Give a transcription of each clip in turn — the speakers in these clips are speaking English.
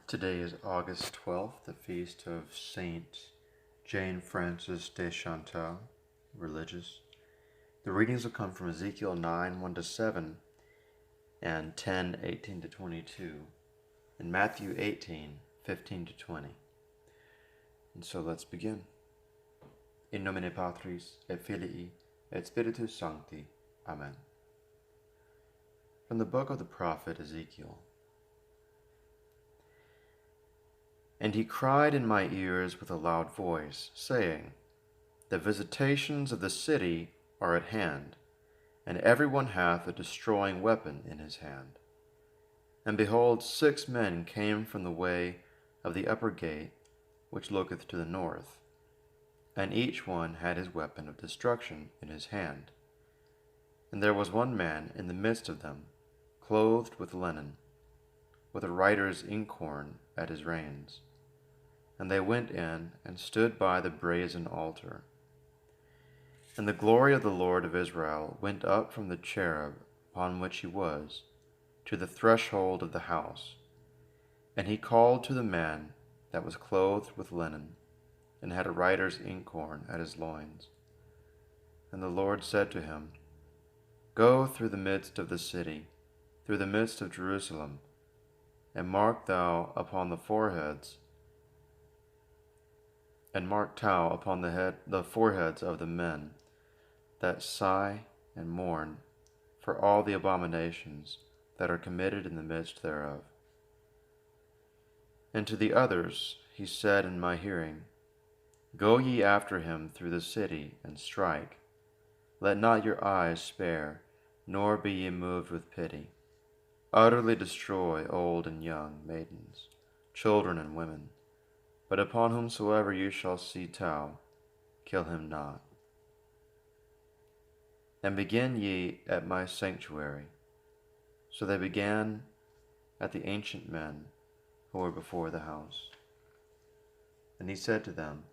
Today is August 12th, the feast of Saint Jane Frances de Chantal, religious. The readings will come from Ezekiel 9, 1-7, and 10, 18-22, and Matthew 18, 15-20. And so let's begin. In nomine Patris, et Filii, et Spiritus Sancti. Amen. From the book of the prophet Ezekiel. And he cried in my ears with a loud voice, saying, The visitations of the city are at hand, and every one hath a destroying weapon in his hand. And behold, 6 men came from the way of the upper gate, which looketh to the north, and each one had his weapon of destruction in his hand. And there was one man in the midst of them, clothed with linen, with a writer's inkhorn at his reins. And they went in and stood by the brazen altar. And the glory of the Lord of Israel went up from the cherub upon which he was, to the threshold of the house. And he called to the man that was clothed with linen, and had a writer's inkhorn at his loins. And the Lord said to him, Go through the midst of the city, through the midst of Jerusalem, and mark thou upon the foreheads the foreheads of the men that sigh and mourn for all the abominations that are committed in the midst thereof. And to the others he said in my hearing, Go ye after him through the city, and strike. Let not your eyes spare, nor be ye moved with pity. Utterly destroy old and young, maidens, children and women. But upon whomsoever you shall see Tau, kill him not. And begin ye at my sanctuary. So they began at the ancient men who were before the house. And he said to them,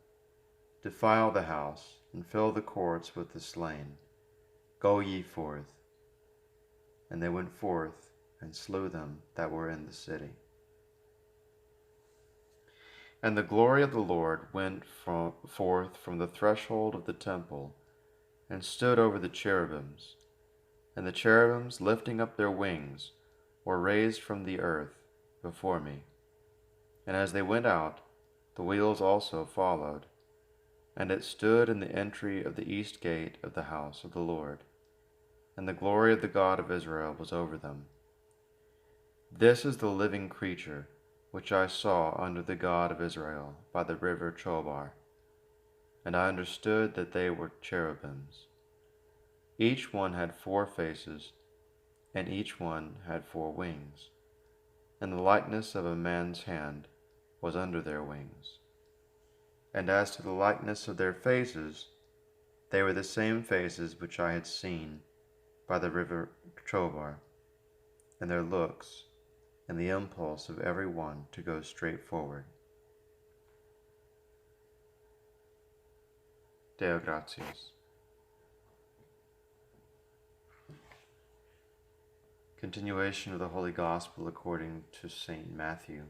Defile the house, and fill the courts with the slain. Go ye forth. And they went forth, and slew them that were in the city. And the glory of the Lord went forth from the threshold of the temple, and stood over the cherubims. And the cherubims, lifting up their wings, were raised from the earth before me. And as they went out, the wheels also followed. And it stood in the entry of the east gate of the house of the Lord. And the glory of the God of Israel was over them. This is the living creature which I saw under the God of Israel by the river Chobar. And I understood that they were cherubims. Each one had 4 faces, and each one had 4 wings. And the likeness of a man's hand was under their wings. And as to the likeness of their faces, they were the same faces which I had seen by the river Chobar, and their looks, and the impulse of every one to go straight forward. Deo gratias. Continuation of the Holy Gospel according to Saint Matthew.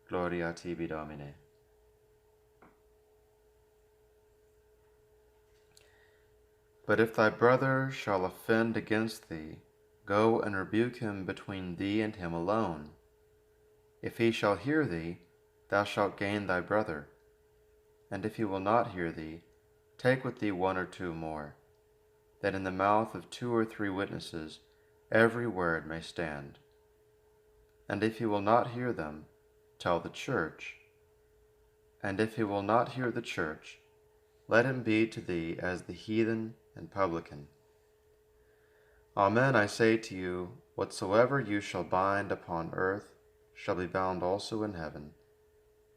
Gloria tibi, Domine. But if thy brother shall offend against thee, go and rebuke him between thee and him alone. If he shall hear thee, thou shalt gain thy brother. And if he will not hear thee, take with thee 1 or 2 more, that in the mouth of 2 or 3 witnesses every word may stand. And if he will not hear them, tell the church. And if he will not hear the church, let him be to thee as the heathen and publican. Amen, I say to you, whatsoever you shall bind upon earth shall be bound also in heaven,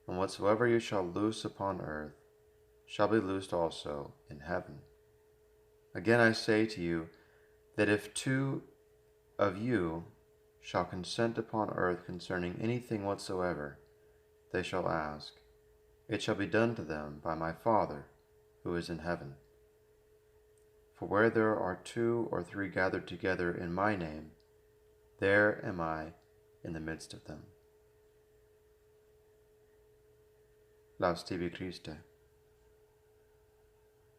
and whatsoever you shall loose upon earth shall be loosed also in heaven. Again I say to you, that if 2 of you shall consent upon earth concerning anything whatsoever they shall ask, it shall be done to them by my Father who is in heaven. For where there are 2 or 3 gathered together in my name, there am I in the midst of them. Laus tibi Christe.